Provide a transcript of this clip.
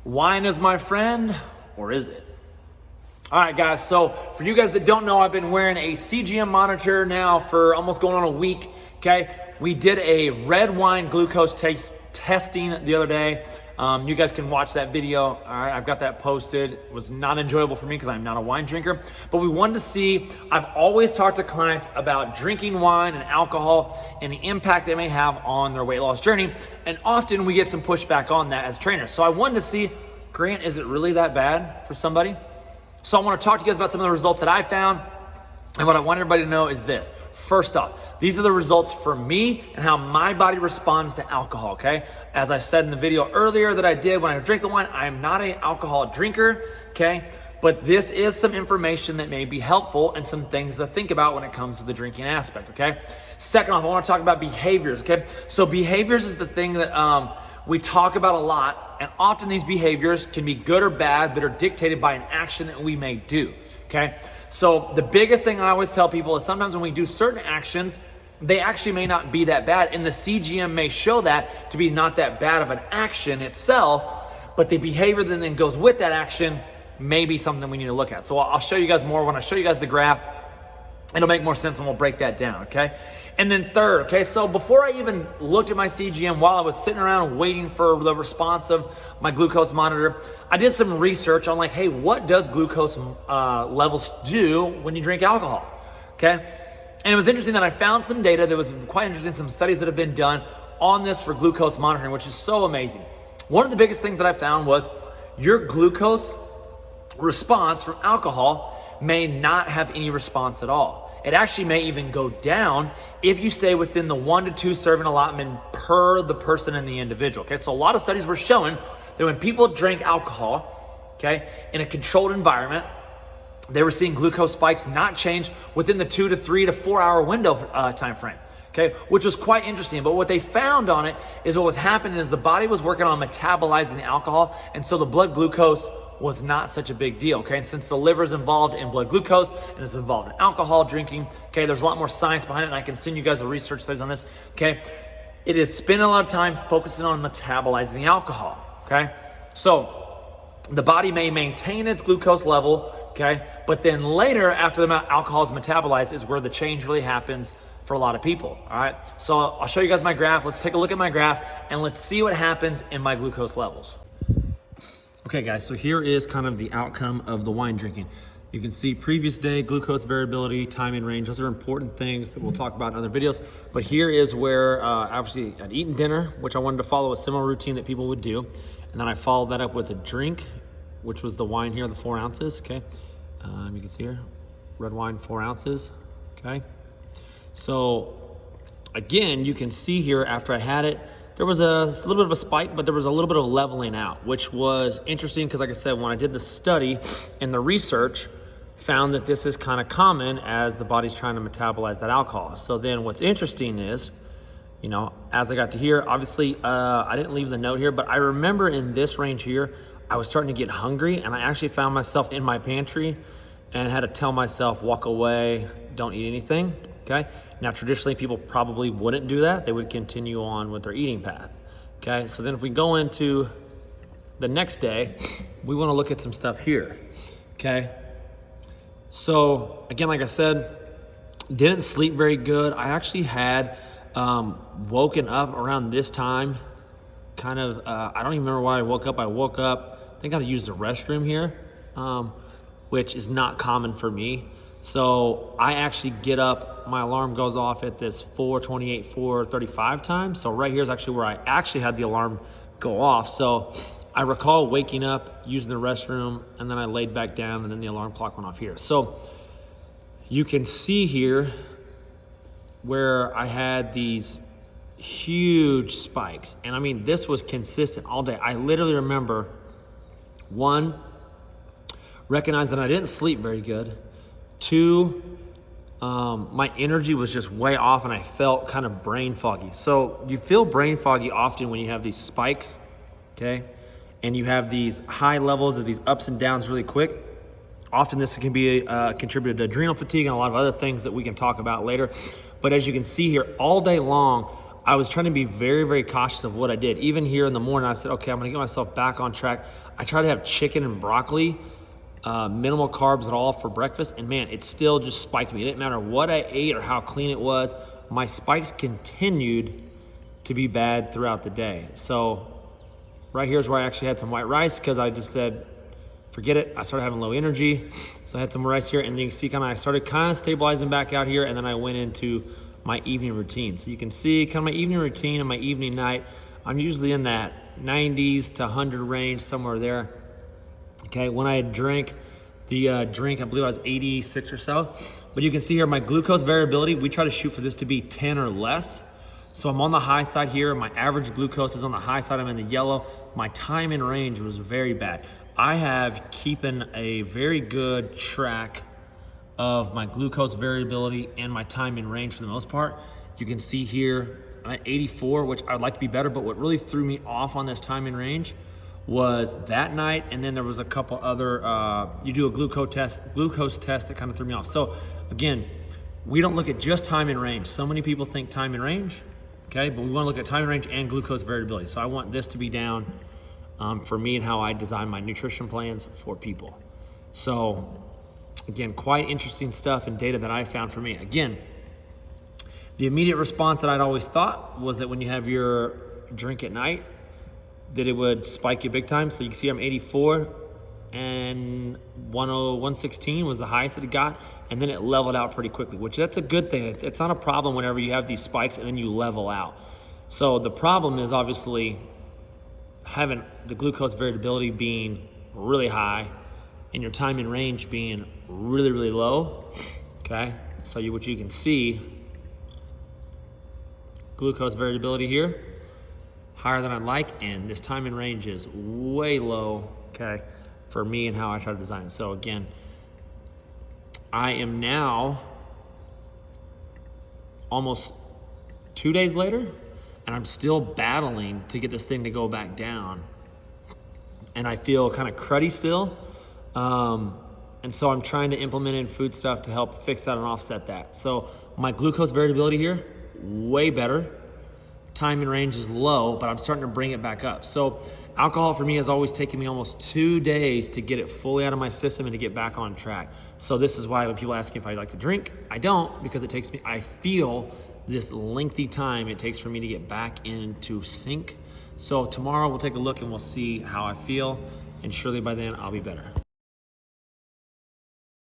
Wine is my friend, or is it? All right, guys, so for you guys that don't know, I've been wearing a CGM monitor now for almost going on a week, okay? We did a red wine glucose testing the other day. You guys can watch that video. All right, I've got that posted. It was not enjoyable for me because I'm not a wine drinker, but we wanted to see, I've always talked to clients about drinking wine and alcohol and the impact they may have on their weight loss journey. And often we get some pushback on that as trainers. So I wanted to see, Grant, is it really that bad for somebody? So I want to talk to you guys about some of the results that I found. And what I want everybody to know is this. First off, these are the results for me and how my body responds to alcohol, okay? As I said in the video earlier that I did when I drink the wine, I am not an alcohol drinker, okay? But this is some information that may be helpful and some things to think about when it comes to the drinking aspect, okay? Second off, I want to talk about behaviors, okay? So behaviors is the thing that we talk about a lot, and often these behaviors can be good or bad that are dictated by an action that we may do, okay? So the biggest thing I always tell people is sometimes when we do certain actions, they actually may not be that bad, and the CGM may show that to be not that bad of an action itself, but the behavior that then goes with that action may be something we need to look at. So I'll show you guys more when I show you guys the graph. It'll make more sense when we'll break that down, okay? And then third, okay, so before I even looked at my CGM while I was sitting around waiting for the response of my glucose monitor, I did some research on like, hey, what does glucose levels do when you drink alcohol, okay? And it was interesting that I found some data that was quite interesting, some studies that have been done on this for glucose monitoring, which is so amazing. One of the biggest things that I found was your glucose response from alcohol may not have any response at all. It actually may even go down if you stay within the 1 to 2 serving allotment per the person and the individual, okay? So a lot of studies were showing that when people drank alcohol, okay, in a controlled environment, they were seeing glucose spikes not change within the 2 to 3 to 4 hour window time frame, okay, which was quite interesting. But what they found on it is what was happening is the body was working on metabolizing the alcohol, and so the blood glucose was not such a big deal, okay? And since the liver is involved in blood glucose and it's involved in alcohol drinking, okay, there's a lot more science behind it, and I can send you guys the research studies on this, okay? It is spending a lot of time focusing on metabolizing the alcohol, okay? So the body may maintain its glucose level, okay? But then later, after the alcohol is metabolized, is where the change really happens for a lot of people, all right? So I'll show you guys my graph. Let's take a look at my graph and let's see what happens in my glucose levels. Okay guys, so here is kind of the outcome of the wine drinking. You can see previous day, glucose variability, time and range. Those are important things that we'll talk about in other videos. But here is where obviously I'd eaten dinner, which I wanted to follow a similar routine that people would do. And then I followed that up with a drink, which was the wine here, the 4 ounces, okay? You can see here, red wine, 4 ounces, okay? So again, you can see here after I had it, there was a little bit of a spike, but there was a little bit of leveling out, which was interesting because like I said, when I did the study and the research, found that this is kind of common as the body's trying to metabolize that alcohol. So then what's interesting is, you know, as I got to here, obviously I didn't leave the note here, but I remember in this range here, I was starting to get hungry and I actually found myself in my pantry and had to tell myself, walk away, don't eat anything. Okay. Now, traditionally, people probably wouldn't do that. They would continue on with their eating path. Okay. So then if we go into the next day, we want to look at some stuff here. Okay. So again, like I said, didn't sleep very good. I actually had woken up around this time. Kind of, I don't even remember why I woke up. I think I had to use the restroom here, which is not common for me. So I actually get up, my alarm goes off at this 4:28, 4:35 time. So right here is actually where I actually had the alarm go off. So I recall waking up, using the restroom, and then I laid back down and then the alarm clock went off here. So you can see here where I had these huge spikes. And I mean, this was consistent all day. I literally remember, one, recognize that I didn't sleep very good. 2, my energy was just way off and I felt kind of brain foggy. So you feel brain foggy often when you have these spikes, okay? And you have these high levels of these ups and downs really quick. Often this can be contributed to adrenal fatigue and a lot of other things that we can talk about later. But as you can see here, all day long, I was trying to be very, very cautious of what I did. Even here in the morning, I said, okay, I'm gonna get myself back on track. I try to have chicken and broccoli, minimal carbs at all for breakfast, and man, it still just spiked me. It didn't matter what I ate or how clean it was. My spikes continued to be bad throughout the day. So right here's where I actually had some white rice because I just said, forget it. I started having low energy. So I had some rice here, and you can see I started kind of stabilizing back out here, and then I went into my evening routine. So you can see kind of my evening routine and my evening night. I'm usually in that 90s to 100 range, somewhere there. Okay, when I drank the drink, I believe I was 86 or so. But you can see here my glucose variability, we try to shoot for this to be 10 or less. So I'm on the high side here. My average glucose is on the high side. I'm in the yellow. My time in range was very bad. I have keeping a very good track of my glucose variability and my time in range for the most part. You can see here I'm at 84, which I'd like to be better, but what really threw me off on this time in range was that night, and then there was a couple other, you do a glucose test that kind of threw me off. So again, we don't look at just time in range. So many people think time in range, okay? But we wanna look at time in range and glucose variability. So I want this to be down for me and how I design my nutrition plans for people. So again, quite interesting stuff and data that I found for me. Again, the immediate response that I'd always thought was that when you have your drink at night, that it would spike you big time. So you can see I'm 84 and 116 was the highest that it got. And then it leveled out pretty quickly, which that's a good thing. It's not a problem whenever you have these spikes and then you level out. So the problem is obviously having the glucose variability being really high and your time in range being really, really low, okay? So what you can see, glucose variability here, higher than I'd like, and this time in range is way low, okay, for me and how I try to design it. So again, I am now almost 2 days later, and I'm still battling to get this thing to go back down. And I feel kind of cruddy still. And so I'm trying to implement in food stuff to help fix that and offset that. So my glucose variability here, way better. Time in range is low, but I'm starting to bring it back up. So alcohol for me has always taken me almost 2 days to get it fully out of my system and to get back on track. So this is why when people ask me if I like to drink, I don't, because it takes me, I feel this lengthy time it takes for me to get back into sync. So tomorrow we'll take a look and we'll see how I feel, and surely by then I'll be better.